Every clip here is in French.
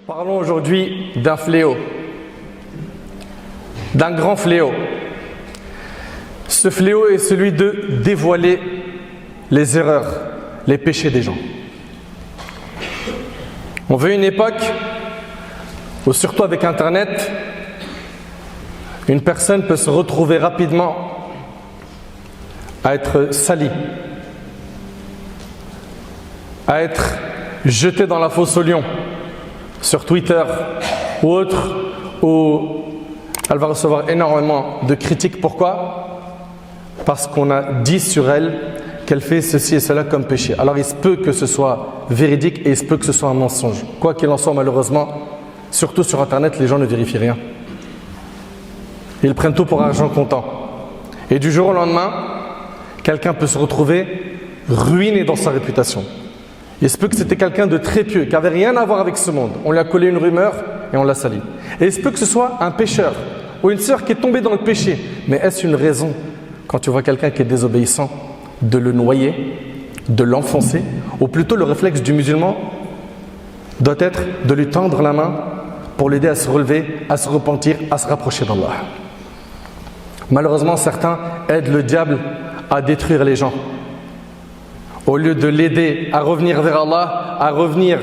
Parlons aujourd'hui d'un fléau, d'un grand fléau. Ce fléau est celui de dévoiler les erreurs, les péchés des gens. On veut une époque où, surtout avec Internet, une personne peut se retrouver rapidement à être salie, à être jetée dans la fosse au lion, sur Twitter ou autre, où elle va recevoir énormément de critiques. Pourquoi ? Parce qu'on a dit sur elle qu'elle fait ceci et cela comme péché. Alors il se peut que ce soit véridique et il se peut que ce soit un mensonge. Quoi qu'il en soit, malheureusement, surtout sur Internet, les gens ne vérifient rien. Ils prennent tout pour argent comptant. Et du jour au lendemain, quelqu'un peut se retrouver ruiné dans sa réputation. Il se peut que c'était quelqu'un de très pieux, qui n'avait rien à voir avec ce monde. On lui a collé une rumeur et on l'a sali. Et il se peut que ce soit un pécheur ou une sœur qui est tombée dans le péché. Mais est-ce une raison, quand tu vois quelqu'un qui est désobéissant, de le noyer, de l'enfoncer? Ou plutôt le réflexe du musulman doit être de lui tendre la main pour l'aider à se relever, à se repentir, à se rapprocher d'Allah. Malheureusement, certains aident le diable à détruire les gens. Au lieu de l'aider à revenir vers Allah, à revenir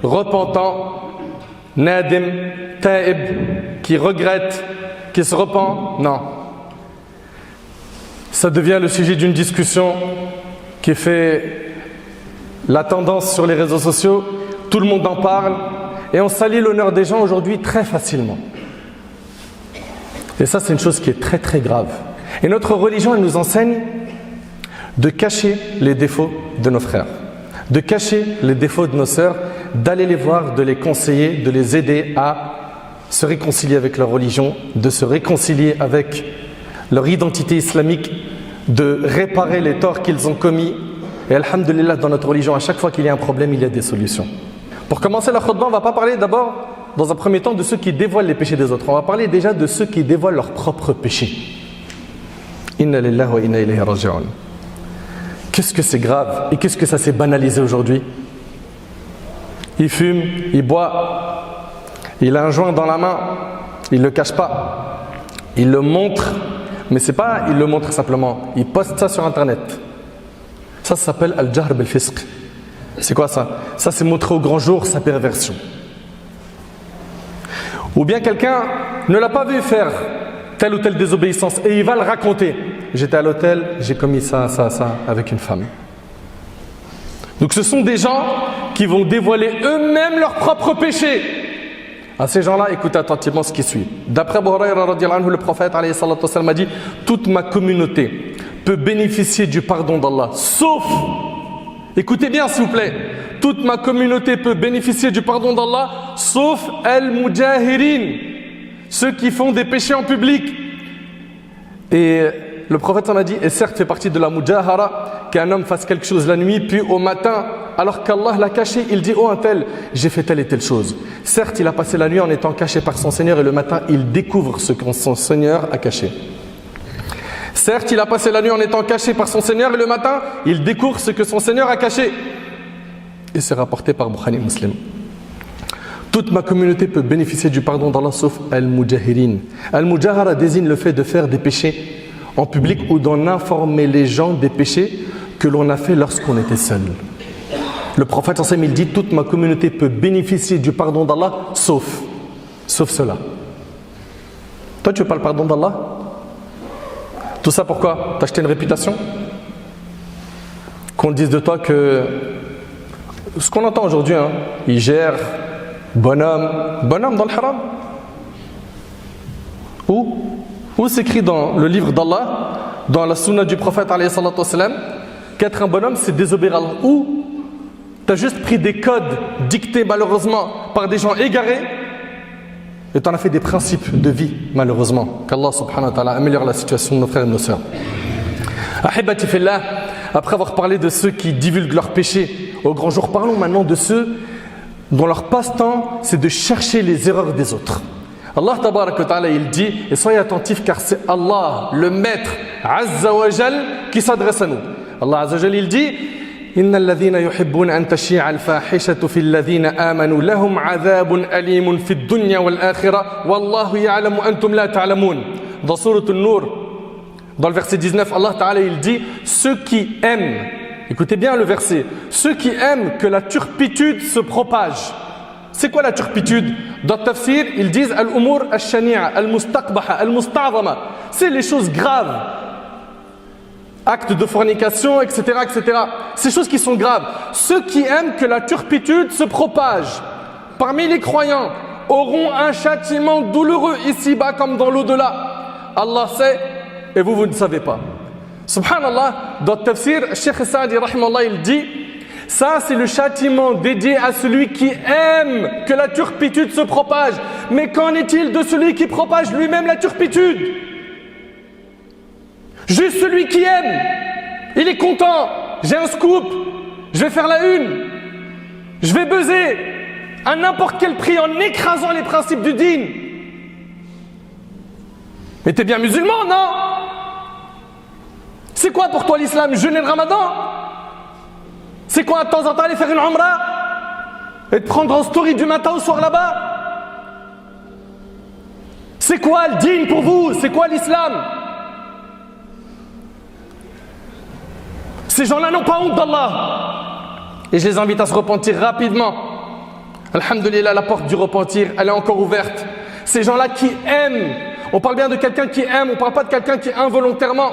repentant, nadim, taïb, qui regrette, qui se repent, non. Ça devient le sujet d'une discussion qui fait la tendance sur les réseaux sociaux. Tout le monde en parle et on salit l'honneur des gens aujourd'hui très facilement. Et ça, c'est une chose qui est très très grave. Et notre religion, elle nous enseigne de cacher les défauts de nos frères, de cacher les défauts de nos sœurs, d'aller les voir, de les conseiller, de les aider à se réconcilier avec leur religion, de se réconcilier avec leur identité islamique, de réparer les torts qu'ils ont commis. Et alhamdulillah, dans notre religion, à chaque fois qu'il y a un problème, il y a des solutions. Pour commencer la khutbah, on ne va pas parler d'abord, dans un premier temps, de ceux qui dévoilent les péchés des autres. On va parler déjà de ceux qui dévoilent leurs propres péchés. Inna lillahi wa inna ilayhi raji'un. Qu'est-ce que c'est grave et qu'est-ce que ça s'est banalisé aujourd'hui? Il fume, il boit, il a un joint dans la main, il ne le cache pas, il le montre, mais c'est pas il le montre simplement, il poste ça sur Internet. Ça s'appelle al-jahr bil-fisq. C'est quoi ça? Ça, c'est montrer au grand jour sa perversion. Ou bien quelqu'un ne l'a pas vu faire telle ou telle désobéissance et il va le raconter. J'étais à l'hôtel, j'ai commis ça avec une femme. Donc ce sont des gens qui vont dévoiler eux-mêmes leurs propres péchés. À ces gens-là, écoutez attentivement ce qui suit. D'après Abu Hurayra radiyallahu anhu, le prophète alayhi salatu wassalam a dit: toute ma communauté peut bénéficier du pardon d'Allah, sauf, écoutez bien s'il vous plaît, toute ma communauté peut bénéficier du pardon d'Allah, sauf al-mujahirin, ceux qui font des péchés en public. Et le prophète en a dit, et certes fait partie de la mujahara, qu'un homme fasse quelque chose la nuit, puis au matin, alors qu'Allah l'a caché, il dit: oh un tel, j'ai fait telle et telle chose. Certes, il a passé la nuit en étant caché par son Seigneur, et le matin, il découvre ce que son Seigneur a caché. Certes, il a passé la nuit en étant caché par son Seigneur, et le matin, il découvre ce que son Seigneur a caché. Et c'est rapporté par Bukhari Muslim. Toute ma communauté peut bénéficier du pardon d'Allah, sauf al-mujahirin. Al-mujahara désigne le fait de faire des péchés en public ou d'en informer les gens des péchés que l'on a fait lorsqu'on était seul. Le prophète il dit: toute ma communauté peut bénéficier du pardon d'Allah, sauf cela. Toi, tu veux pas le pardon d'Allah? Tout ça pourquoi? T'as acheté une réputation? Qu'on dise de toi que ce qu'on entend aujourd'hui, il gère, bonhomme dans le haram. Où s'écrit dans le livre d'Allah, dans la sunna du prophète alayhi salatu wassalam, qu'être un bonhomme c'est désobéir à Allah? Où tu as juste pris des codes dictés malheureusement par des gens égarés et tu en as fait des principes de vie malheureusement. Qu'Allah subhanahu wa ta'ala améliore la situation de nos frères et de nos sœurs. Ahibati fillah, après avoir parlé de ceux qui divulguent leurs péchés au grand jour, parlons maintenant de ceux dont leur passe-temps c'est de chercher les erreurs des autres. Allah tabarak wa ta'ala il dit, et soyez attentifs car c'est Allah le maître Azza wa Jal qui s'adresse à nous. Allah Azza wa Jal il dit: إن الذين يحبون أن تشيع الفاحشة في الذين آمنوا لهم عذاب أليم في الدنيا والآخرة والله يعلم أنتم لا تعلمون. Dans Sourate An-Nur, dans le verset 19, Allah Ta'ala il dit ceux qui aiment, écoutez bien le verset, ceux qui aiment que la turpitude se propage. C'est quoi la turpitude? Dans le tafsir, ils disent al-umur al-shani'a, al-mustaqbaha, al-musta'zama. C'est les choses graves. Actes de fornication, etc., etc. Ces choses qui sont graves. Ceux qui aiment que la turpitude se propage parmi les croyants auront un châtiment douloureux ici-bas comme dans l'au-delà. Allah sait et vous ne savez pas. Subhanallah, dans le tafsir, Cheikh Saadi, rahimahullah, il dit ça c'est le châtiment dédié à celui qui aime que la turpitude se propage. Mais qu'en est-il de celui qui propage lui-même la turpitude? Juste celui qui aime, il est content, j'ai un scoop, je vais faire la une, je vais buzzer à n'importe quel prix en écrasant les principes du dîn. Mais t'es bien musulman, non? C'est quoi pour toi l'islam? Jeûner le ramadan? C'est quoi de temps en temps aller faire une umrah et te prendre en story du matin au soir là-bas? C'est quoi le dîn pour vous? C'est quoi l'islam? Ces gens-là n'ont pas honte d'Allah. Et je les invite à se repentir rapidement. Alhamdulillah, la porte du repentir, elle est encore ouverte. Ces gens-là qui aiment, on parle bien de quelqu'un qui aime, on ne parle pas de quelqu'un qui involontairement,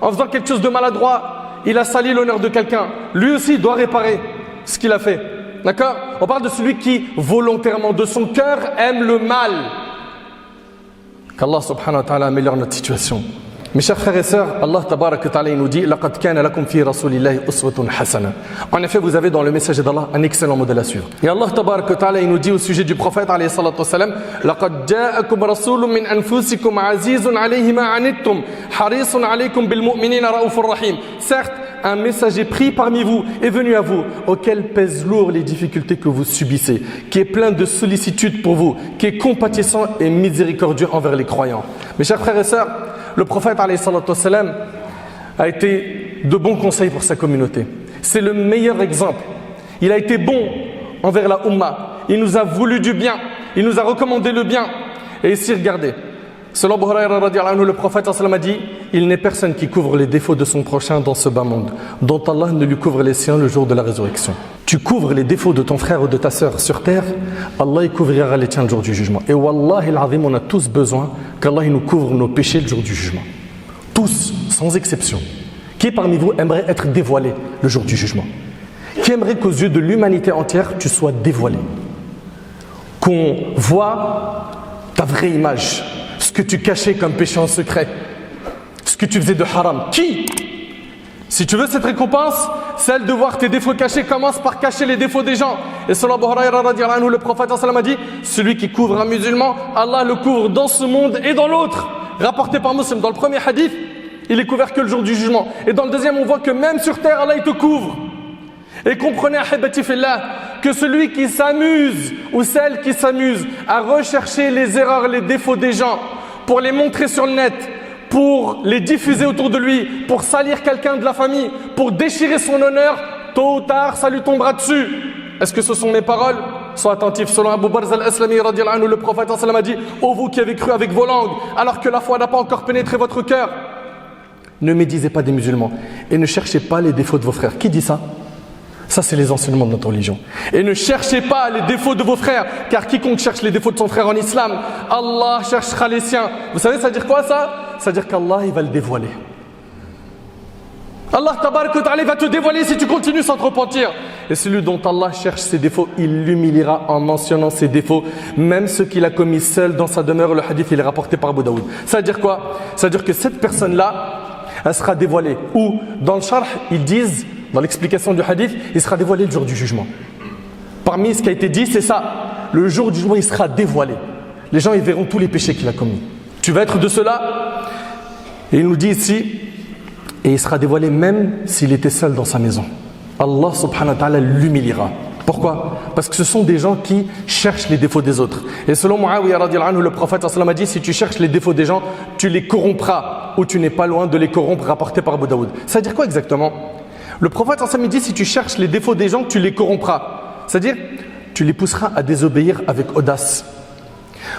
en faisant quelque chose de maladroit, il a sali l'honneur de quelqu'un. Lui aussi doit réparer ce qu'il a fait. D'accord? On parle de celui qui volontairement, de son cœur, aime le mal. Qu'Allah subhanahu wa ta'ala améliore notre situation. Mes chers frères et sœurs, Allah tabarak wa ta'ala nous dit لَقَدْ كَانَ لَكُمْ فِي رَسُولِ اللَّهِ أُسْوَةٌ حَسَنَةٌ. En effet, vous avez dans le messager d'Allah un excellent modèle à suivre. Et Allah tabarak wa ta'ala nous dit au sujet du prophète alayhi salatu wassalam لَقَدْ جَاءَكُمْ رَسُولٌ مِّنْ أَنفُسِكُمْ عَزِيزٌ عَلَيْهِ مَا عَنِتُّمْ حَرِيصٌ عَلَيْكُمْ بِالْمُؤْمِنِينَ رَءُوفٌ رَحِيمٌ. Certes, un messager pris parmi vous est venu à vous, auquel pèsent lourd les difficultés que vous subissez, qui est plein de sollicitude pour vous, qui est compatissant et miséricordieux envers les croyants. Mes chers frères et sœurs, le prophète alayhi salatu wassalam a été de bons conseils pour sa communauté. C'est le meilleur exemple. Il a été bon envers la Ummah. Il nous a voulu du bien. Il nous a recommandé le bien. Et ici, regardez. Selon Abu Hurayra radiyallahu anhu, le prophète a dit « Il n'est personne qui couvre les défauts de son prochain dans ce bas monde, dont Allah ne lui couvre les siens le jour de la résurrection. » Tu couvres les défauts de ton frère ou de ta sœur sur terre, Allah il couvrira les tiens le jour du jugement. Et wallahi al-azim, on a tous besoin qu'Allah nous couvre nos péchés le jour du jugement. Tous, sans exception. Qui parmi vous aimerait être dévoilé le jour du jugement? Qui aimerait qu'aux yeux de l'humanité entière, tu sois dévoilé? Qu'on voit ta vraie image, ce que tu cachais comme péché en secret, ce que tu faisais de haram. Qui? Si tu veux cette récompense, celle de voir tes défauts cachés, commence par cacher les défauts des gens. Et selon Abu Hurayra radiyallahu anhu, le prophète a dit celui qui couvre un musulman, Allah le couvre dans ce monde et dans l'autre. Rapporté par Muslim. Dans le premier hadith, il est couvert que le jour du jugement. Et dans le deuxième, on voit que même sur terre, Allah il te couvre. Et comprenez, ahibati fillah, que celui qui s'amuse ou celle qui s'amuse à rechercher les erreurs, les défauts des gens pour les montrer sur le net, pour les diffuser autour de lui, pour salir quelqu'un de la famille, pour déchirer son honneur, tôt ou tard, ça lui tombera dessus. Est-ce que ce sont mes paroles? Sois attentif. Selon Abu Barz al-Aslami, le prophète a dit « Ô vous qui avez cru avec vos langues, alors que la foi n'a pas encore pénétré votre cœur, ne médisez pas des musulmans et ne cherchez pas les défauts de vos frères. » Qui dit ça? Ça, c'est les enseignements de notre religion. Et ne cherchez pas les défauts de vos frères, car quiconque cherche les défauts de son frère en islam, Allah cherchera les siens. Vous savez, ça veut dire quoi ça? Ça veut dire qu'Allah, il va le dévoiler. Allah tabarak wa ta'ala va te dévoiler si tu continues sans te repentir. Et celui dont Allah cherche ses défauts, il l'humiliera en mentionnant ses défauts, même ce qu'il a commis seul dans sa demeure. Le hadith, il est rapporté par Abu Daoud. Ça veut dire quoi? Ça veut dire que cette personne-là, elle sera dévoilée. Ou dans le sharh, ils disent, dans l'explication du hadith, il sera dévoilé le jour du jugement. Parmi ce qui a été dit, c'est ça. Le jour du jugement, il sera dévoilé. Les gens, ils verront tous les péchés qu'il a commis. Tu vas être de cela. Et il nous dit ici, et il sera dévoilé même s'il était seul dans sa maison. Allah subhanahu wa ta'ala l'humiliera. Pourquoi? Parce que ce sont des gens qui cherchent les défauts des autres. Et selon Muawiyah radiyallahu anhu, le prophète a dit, si tu cherches les défauts des gens, tu les corrompras, ou tu n'es pas loin de les corrompre, rapporté par Abu Daoud. Ça veut dire quoi exactement? Le prophète sallallahu dit, si tu cherches les défauts des gens, tu les corrompras. C'est-à-dire, tu les pousseras à désobéir avec audace.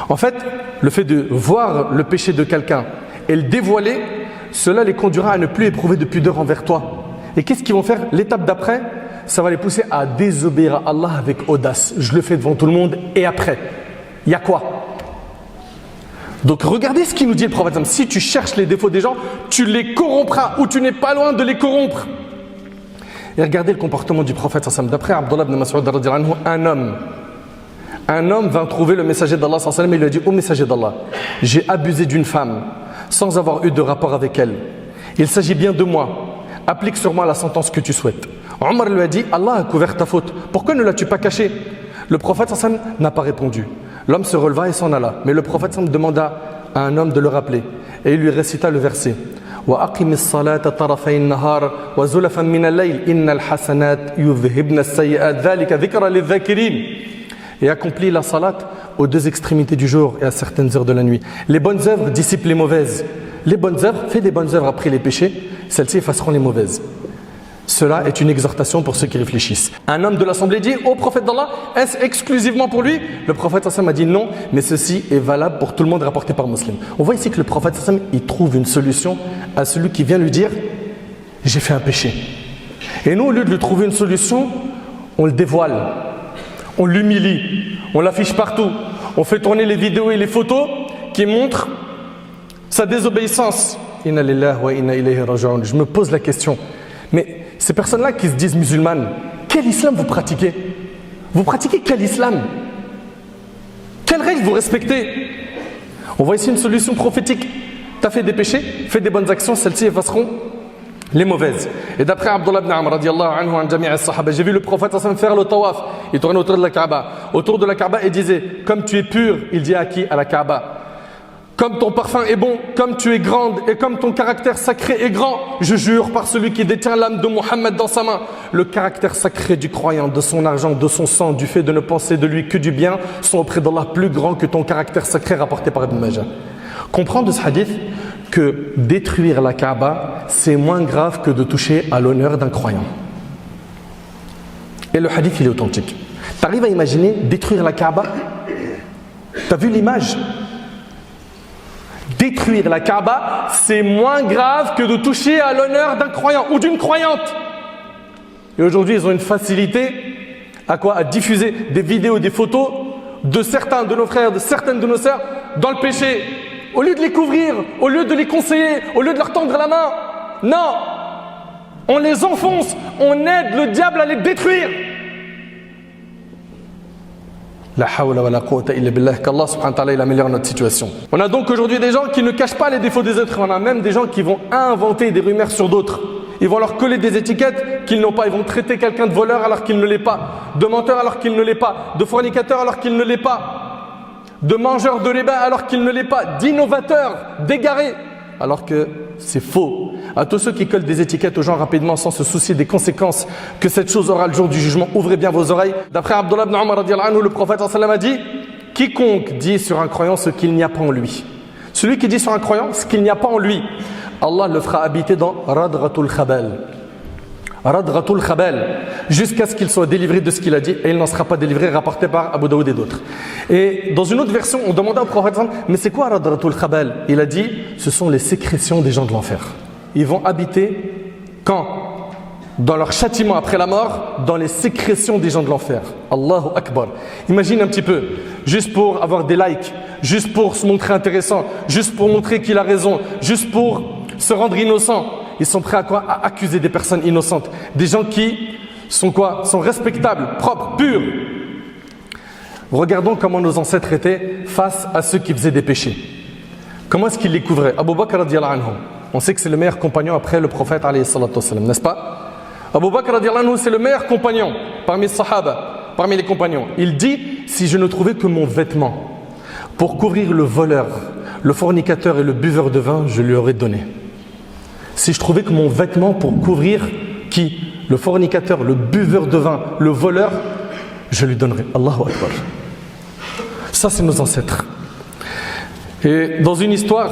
En fait, le fait de voir le péché de quelqu'un et le dévoiler, cela les conduira à ne plus éprouver de pudeur envers toi. Et qu'est-ce qu'ils vont faire? L'étape d'après, ça va les pousser à désobéir à Allah avec audace. Je le fais devant tout le monde et après, il y a quoi? Donc regardez ce qu'il nous dit le prophète. Si tu cherches les défauts des gens, tu les corrompras ou tu n'es pas loin de les corrompre. Et regardez le comportement du prophète. D'après Abdullah ibn Mas'ud, un homme va trouver le messager d'Allah et il lui a dit: ô messager d'Allah, j'ai abusé d'une femme sans avoir eu de rapport avec elle. Il s'agit bien de moi. Applique sur moi la sentence que tu souhaites. Omar lui a dit: Allah a couvert ta faute. Pourquoi ne l'as-tu pas caché? Le prophète n'a pas répondu. L'homme se releva et s'en alla. Mais le prophète demanda à un homme de le rappeler. Et il lui récita le verset: وَأَقِمِ الصَّلَاةَ طَرَفَيِ النَّهَارِ وَزُلَفًا مِنَ اللَّيْلِ إِنَّ الْحَسَنَاتِ يُذْهِبْنَ السَّيِّئَاتِ ذَلِكَ ذِكْرًا لِلذَّاكِرِينَ. Et accomplis la salat aux deux extrémités du jour et à certaines heures de la nuit. Les bonnes œuvres dissipent les mauvaises. Les bonnes œuvres, fais des bonnes œuvres après les péchés, celles-ci effaceront les mauvaises. Cela est une exhortation pour ceux qui réfléchissent. Un homme de l'assemblée dit: ô prophète d'Allah, est-ce exclusivement pour lui? Le prophète a dit non, mais ceci est valable pour tout le monde, rapporté par Muslim. On voit ici que le prophète il trouve une solution à celui qui vient lui dire: j'ai fait un péché. Et nous, au lieu de lui trouver une solution, on le dévoile, on l'humilie, on l'affiche partout, on fait tourner les vidéos et les photos qui montrent sa désobéissance. Inna lillahi wa inna ilayhi raji'un. Je me pose la question, mais ces personnes-là qui se disent musulmanes, quel islam vous pratiquez? Vous pratiquez quel islam? Quelles règles vous respectez? On voit ici une solution prophétique. Tu as fait des péchés, fais des bonnes actions, celles-ci effaceront les mauvaises. Et d'après Abdullah ibn Amr radiyallahu anhu an jami' as-sahaba, j'ai vu le prophète faire le tawaf. Il tournait autour de la Kaaba. Autour de la Kaaba et disait: comme tu es pur, il dit à qui? À la Kaaba. Comme ton parfum est bon, comme tu es grande et comme ton caractère sacré est grand, je jure par celui qui détient l'âme de Mohammed dans sa main, le caractère sacré du croyant, de son argent, de son sang, du fait de ne penser de lui que du bien, sont auprès d'Allah plus grands que ton caractère sacré rapporté par Ibn Majah. Comprends de ce hadith que détruire la Kaaba, c'est moins grave que de toucher à l'honneur d'un croyant. Et le hadith, il est authentique. Tu arrives à imaginer détruire la Kaaba? Tu as vu l'image? Détruire la Kaaba, c'est moins grave que de toucher à l'honneur d'un croyant ou d'une croyante. Et aujourd'hui, ils ont une facilité à quoi? À diffuser des vidéos, des photos de certains de nos frères, de certaines de nos sœurs dans le péché. Au lieu de les couvrir, au lieu de les conseiller, au lieu de leur tendre la main, non, on les enfonce, on aide le diable à les détruire. La hawla wa la quwwata illa billah, qu'Allah subhanahu wa ta'ala il améliore notre situation. On a donc aujourd'hui des gens qui ne cachent pas les défauts des êtres, on a même des gens qui vont inventer des rumeurs sur d'autres. Ils vont leur coller des étiquettes qu'ils n'ont pas, ils vont traiter quelqu'un de voleur alors qu'il ne l'est pas, de menteur alors qu'il ne l'est pas, de fornicateur alors qu'il ne l'est pas, de mangeur de riba alors qu'il ne l'est pas, d'innovateur, d'égaré, alors que c'est faux. À tous ceux qui collent des étiquettes aux gens rapidement sans se soucier des conséquences que cette chose aura le jour du jugement, ouvrez bien vos oreilles. D'après Abdullah ibn Umar radiyallahu anhu, le prophète sallallahu alayhi wa sallam a dit: quiconque dit sur un croyant ce qu'il n'y a pas en lui. Celui qui dit sur un croyant ce qu'il n'y a pas en lui, Allah le fera habiter dans Radratul Khabal. Radratul Khabal, jusqu'à ce qu'il soit délivré de ce qu'il a dit, et il n'en sera pas délivré, rapporté par Abu Daoud et d'autres. Et dans une autre version, on demanda au prophète: mais c'est quoi Radratul Khabal? Il a dit: ce sont les sécrétions des gens de l'enfer. Ils vont habiter quand? Dans leur châtiment après la mort, dans les sécrétions des gens de l'enfer. Allahu Akbar. Imagine un petit peu, juste pour avoir des likes, juste pour se montrer intéressant, juste pour montrer qu'il a raison, juste pour se rendre innocent. Ils sont prêts à quoi? À accuser des personnes innocentes. Des gens qui sont quoi? Sont respectables, propres, purs. Regardons comment nos ancêtres étaient face à ceux qui faisaient des péchés. Comment est-ce qu'ils les couvraient? Abu Bakr radiyallahu anhu, on sait que c'est le meilleur compagnon après le prophète alayhi salatu wassalam, n'est-ce pas? Abu Bakr radiyallahu anhu, c'est le meilleur compagnon parmi les sahaba, parmi les compagnons. Il dit: si je ne trouvais que mon vêtement pour couvrir le voleur, le fornicateur et le buveur de vin, je lui aurais donné. Si je trouvais que mon vêtement pour couvrir qui? Le fornicateur, le buveur de vin, le voleur, je lui donnerais. Allahu Akbar. Ça, c'est nos ancêtres. Et dans une histoire,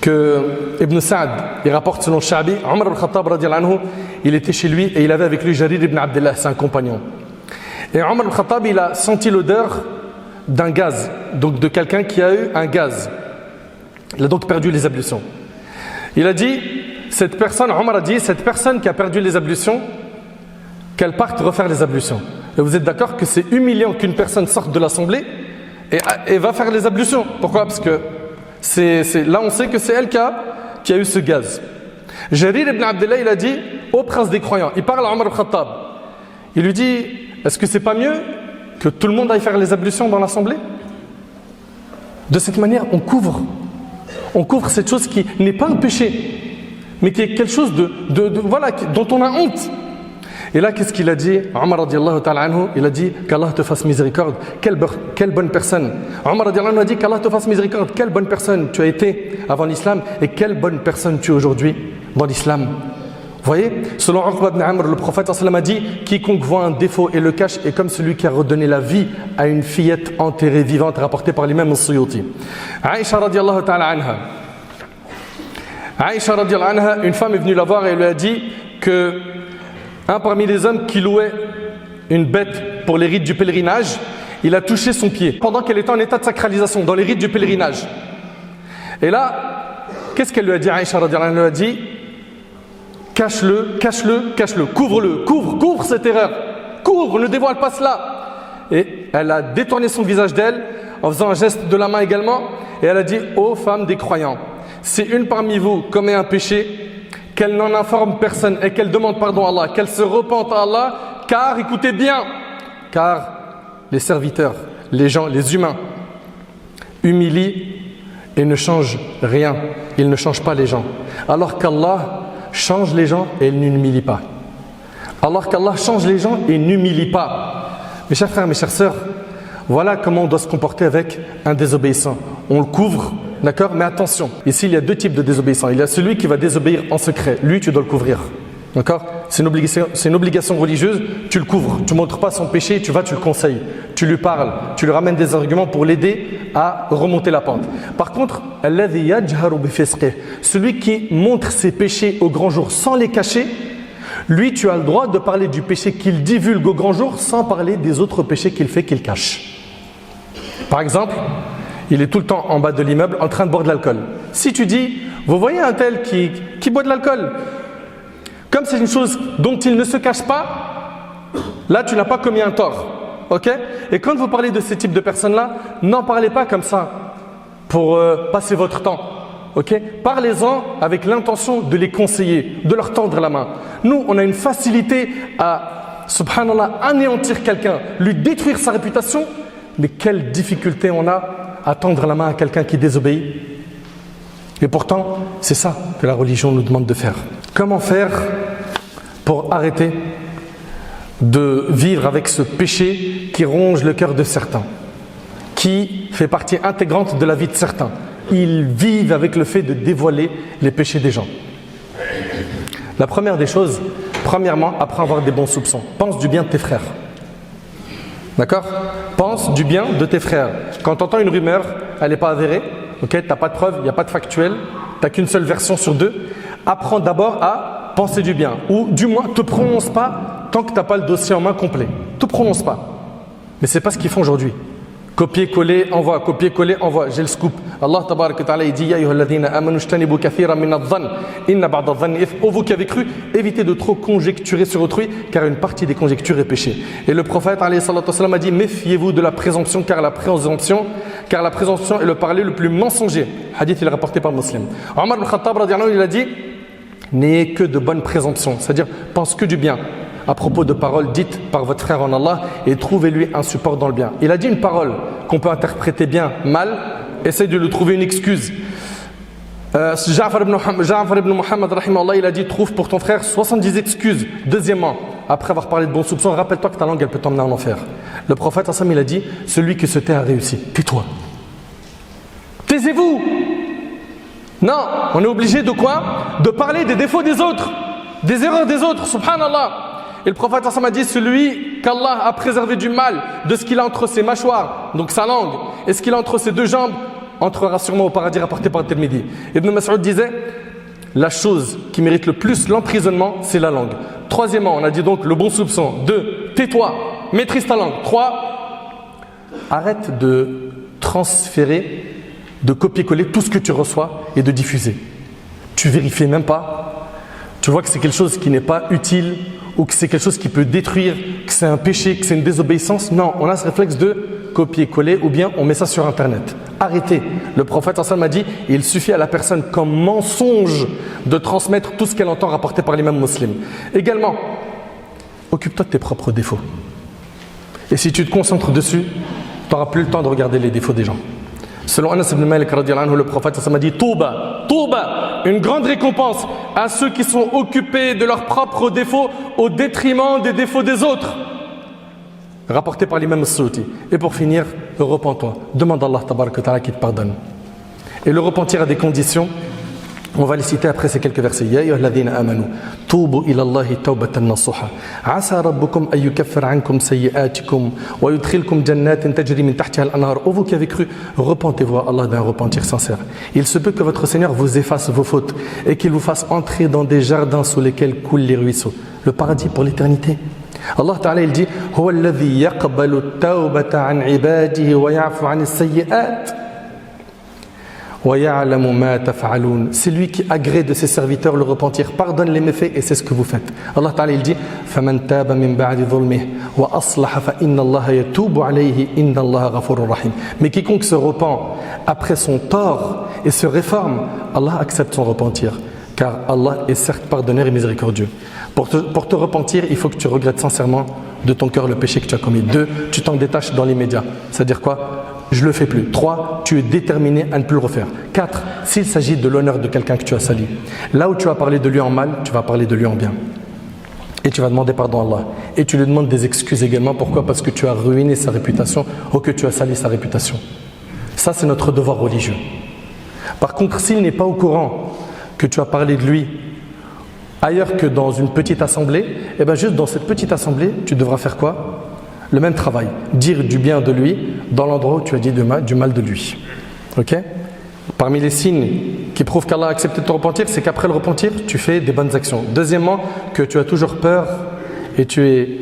que Ibn Sa'd, il rapporte selon Sha'bi, Omar al-Khattab radiallahu anhu, il était chez lui et il avait avec lui Jarir ibn Abdullah, c'est un compagnon. Et Omar al-Khattab, il a senti l'odeur d'un gaz, donc de quelqu'un qui a eu un gaz. Il a donc perdu les ablutions. Il a dit, cette personne, Omar a dit, cette personne qui a perdu les ablutions, qu'elle parte refaire les ablutions. Et vous êtes d'accord que c'est humiliant qu'une personne sorte de l'assemblée et va faire les ablutions. Pourquoi? Parce que là on sait que c'est elle qui a eu ce gaz. Jarir ibn Abdullah, il a dit au prince des croyants, il parle à Omar al-Khattab, il lui dit, est-ce que c'est pas mieux que tout le monde aille faire les ablutions dans l'assemblée? De cette manière on couvre cette chose qui n'est pas un péché, mais qui est quelque chose voilà, dont on a honte. Et là, qu'est-ce qu'il a dit? Omar radiallahu ta'ala anhu, il a dit qu'Allah te fasse miséricorde. Quelle bonne personne. Omar radiallahu anhu a dit qu'Allah te fasse miséricorde. Quelle bonne personne tu as été avant l'islam et quelle bonne personne tu es aujourd'hui dans l'islam. Vous voyez? Selon Uqba ibn Amr, le prophète a dit quiconque voit un défaut et le cache est comme celui qui a redonné la vie à une fillette enterrée vivante, rapportée par l'imam al-Suyuti. Aïcha radiallahu ta'ala anha. Aïcha radiallahu anha, une femme est venue la voir et elle lui a dit que un parmi les hommes qui louait une bête pour les rites du pèlerinage, il a touché son pied pendant qu'elle était en état de sacralisation dans les rites du pèlerinage. Et là, qu'est-ce qu'elle lui a dit? Aïcha radiallahu anha lui a dit cache-le, couvre cette erreur, couvre, ne dévoile pas cela. Et elle a détourné son visage d'elle en faisant un geste de la main également et elle a dit ô femmes des croyants, si une parmi vous commet un péché, qu'elle n'en informe personne et qu'elle demande pardon à Allah, qu'elle se repente à Allah, car, écoutez bien, car les serviteurs, les gens, les humains, humilient et ne changent rien, ils ne changent pas les gens. Alors qu'Allah change les gens et il n'humilie pas. Alors qu'Allah change les gens et n'humilie pas. Mes chers frères, mes chères sœurs, voilà comment on doit se comporter avec un désobéissant. On le couvre, d'accord? Mais attention, ici il y a deux types de désobéissants. Il y a celui qui va désobéir en secret. Lui, tu dois le couvrir. D'accord? C'est une obligation religieuse, tu le couvres. Tu ne montres pas son péché, tu le conseilles. Tu lui parles, tu lui ramènes des arguments pour l'aider à remonter la pente. Par contre, celui qui montre ses péchés au grand jour sans les cacher, lui, tu as le droit de parler du péché qu'il divulgue au grand jour sans parler des autres péchés qu'il fait, qu'il cache. Par exemple, il est tout le temps en bas de l'immeuble en train de boire de l'alcool. Si tu dis, vous voyez un tel qui boit de l'alcool, comme c'est une chose dont il ne se cache pas, là tu n'as pas commis un tort. Ok? Et quand vous parlez de ce type de personnes-là, n'en parlez pas comme ça pour passer votre temps. Ok? Parlez-en avec l'intention de les conseiller, de leur tendre la main. Nous, on a une facilité à, subhanallah, anéantir quelqu'un, lui détruire sa réputation, mais quelle difficulté on a à tendre la main à quelqu'un qui désobéit. Et pourtant, c'est ça que la religion nous demande de faire. Comment faire pour arrêter de vivre avec ce péché qui ronge le cœur de certains, qui fait partie intégrante de la vie de certains? Ils vivent avec le fait de dévoiler les péchés des gens. La première des choses, premièrement, apprends à avoir des bons soupçons. Pense du bien de tes frères. D'accord? Pense du bien de tes frères. Quand tu entends une rumeur, elle n'est pas avérée, okay? Tu n'as pas de preuve, il n'y a pas de factuel, tu n'as qu'une seule version sur deux. Apprends d'abord à penser du bien. Ou du moins, ne te prononce pas tant que tu n'as pas le dossier en main complet. Ne te prononce pas. Mais ce n'est pas ce qu'ils font aujourd'hui. Copier-coller, envoie, copier-coller, envoie. J'ai le scoop. Allah tabarak wa ta'ala, il dit Ya ayyuhalladhina amanu ijtanibu kathiran min adh-dhann inna ba'da adh-dhanni ithm. Ô vous qui avez cru, évitez de trop conjecturer sur autrui, car une partie des conjectures est péché. Et le prophète alayhi salatu wassalam a dit méfiez-vous de la présomption, car la présomption est le parler le plus mensonger. Hadith, il est rapporté par Muslim. Omar al-Khattab radiyallahu anhu, il a dit n'ayez que de bonnes présomptions, c'est-à-dire pense que du bien à propos de paroles dites par votre frère en Allah et trouvez-lui un support dans le bien. Il a dit une parole qu'on peut interpréter bien, mal, essaye de lui trouver une excuse. Ja'far ibn Muhammad, rahimahullah, il a dit trouve pour ton frère 70 excuses. Deuxièmement, après avoir parlé de bons soupçons, rappelle-toi que ta langue elle peut t'emmener en enfer. Le prophète il a dit celui qui se tait a réussi. Tais-toi. Taisez-vous. Non, on est obligé de quoi? De parler des défauts des autres, des erreurs des autres, subhanallah. Et le prophète a dit celui qu'Allah a préservé du mal, de ce qu'il a entre ses mâchoires, donc sa langue, et ce qu'il a entre ses deux jambes, entrera sûrement au paradis, rapporté par Tirmidhi. Ibn Mas'ud disait, la chose qui mérite le plus l'emprisonnement, c'est la langue. Troisièmement, on a dit donc le bon soupçon. 2, tais-toi, maîtrise ta langue. 3, arrête de transférer, de copier-coller tout ce que tu reçois et de diffuser. Tu vérifies même pas, tu vois que c'est quelque chose qui n'est pas utile ou que c'est quelque chose qui peut détruire, que c'est un péché, que c'est une désobéissance. Non, on a ce réflexe de copier-coller ou bien on met ça sur internet. Arrêtez. Le prophète sallallahu alayhi wa sallam a dit, il suffit à la personne comme mensonge de transmettre tout ce qu'elle entend rapporté par l'imam musulman. Également, occupe-toi de tes propres défauts. Et si tu te concentres dessus, tu n'auras plus le temps de regarder les défauts des gens. Selon Anas ibn Malik, le prophète sallallahu alayhi wa sallam a dit, Touba, Touba, une grande récompense à ceux qui sont occupés de leurs propres défauts au détriment des défauts des autres. Rapporté par l'imam As-Suyuti. Et pour finir, repens-toi. Demande à Allah tabaraka wa ta'ala qui te pardonne. Et le repentir a des conditions. On va les citer après ces quelques versets. Ya ayyuhalladhina amanu, tubu ila Allahi tawbatan nasuha. Asa rabbukum an yukaffir ankum sayyi'atikum wa yudkhilkum jannatin tajri min tahtiha al-anhar. Ô vous qui avez cru, repentez-vous à Allah d'un repentir sincère. Il se peut que votre Seigneur vous efface vos fautes et qu'il vous fasse entrer dans des jardins sous lesquels coulent les ruisseaux. Le paradis pour l'éternité. Allah Ta'ala il dit Huwa alladhi yaqbalu at-tawbata 'an 'ibadihi wa ya'fu 'an as-sayyi'at wa ya'lamu ma taf'alun. C'est lui qui agrée de ses serviteurs le repentir, pardonne les méfaits et c'est ce que vous faites. Allah Ta'ala il dit Faman taba min ba'di dhulmihi wa aslaha fa inna Allaha yatubu 'alayhi inna Allaha ghafurur rahim. Mais quiconque se repent après son tort et se réforme, Allah accepte son repentir car Allah est certes pardonneur et miséricordieux. Pour te repentir, il faut que tu regrettes sincèrement de ton cœur le péché que tu as commis. 2, tu t'en détaches dans l'immédiat. C'est-à-dire quoi? Je ne le fais plus. 3, tu es déterminé à ne plus le refaire. 4, s'il s'agit de l'honneur de quelqu'un que tu as sali, là où tu as parlé de lui en mal, tu vas parler de lui en bien. Et tu vas demander pardon à Allah. Et tu lui demandes des excuses également. Pourquoi? Parce que tu as ruiné sa réputation ou que tu as sali sa réputation. Ça, c'est notre devoir religieux. Par contre, s'il n'est pas au courant que tu as parlé de lui ailleurs que dans une petite assemblée, et bien juste dans cette petite assemblée, tu devras faire quoi? Le même travail, dire du bien de lui dans l'endroit où tu as dit du mal de lui. Ok? Parmi les signes qui prouvent qu'Allah a accepté de te repentir, c'est qu'après le repentir, tu fais des bonnes actions. Deuxièmement, que tu as toujours peur et tu es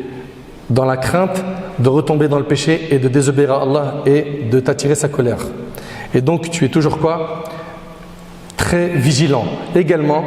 dans la crainte de retomber dans le péché et de désobéir à Allah et de t'attirer sa colère. Et donc tu es toujours quoi? Très vigilant. Également,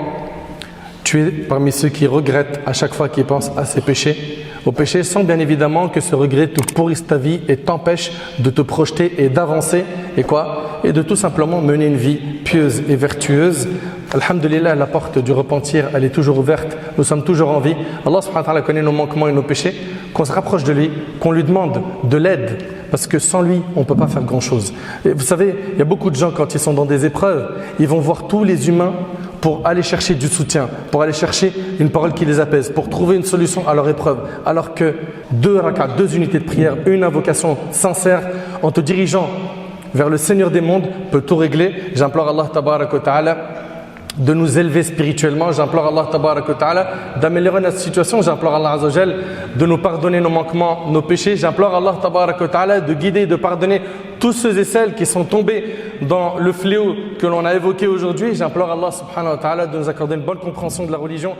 tu es parmi ceux qui regrettent à chaque fois qu'ils pensent à ces péchés, au péché, sans bien évidemment que ce regret te pourrisse ta vie et t'empêche de te projeter et d'avancer et quoi? Et de tout simplement mener une vie pieuse et vertueuse. Alhamdulillah, la porte du repentir, elle est toujours ouverte. Nous sommes toujours en vie. Allah subhanahu wa ta'ala connaît nos manquements et nos péchés. Qu'on se rapproche de lui, qu'on lui demande de l'aide. Parce que sans lui, on ne peut pas faire grand-chose. Et vous savez, il y a beaucoup de gens, quand ils sont dans des épreuves, ils vont voir tous les humains pour aller chercher du soutien, pour aller chercher une parole qui les apaise, pour trouver une solution à leur épreuve. Alors que 2 rak'at, 2 unités de prière, une invocation sincère, en te dirigeant vers le Seigneur des mondes, peut tout régler. J'implore Allah tabaraka wa ta'ala de nous élever spirituellement. J'implore Allah tabaraka wa ta'ala d'améliorer notre situation. J'implore Allah azza wa jal de nous pardonner nos manquements, nos péchés. J'implore Allah tabaraka wa ta'ala de guider, de pardonner tous ceux et celles qui sont tombés dans le fléau que l'on a évoqué aujourd'hui. J'implore Allah subhanahu wa ta'ala de nous accorder une bonne compréhension de la religion.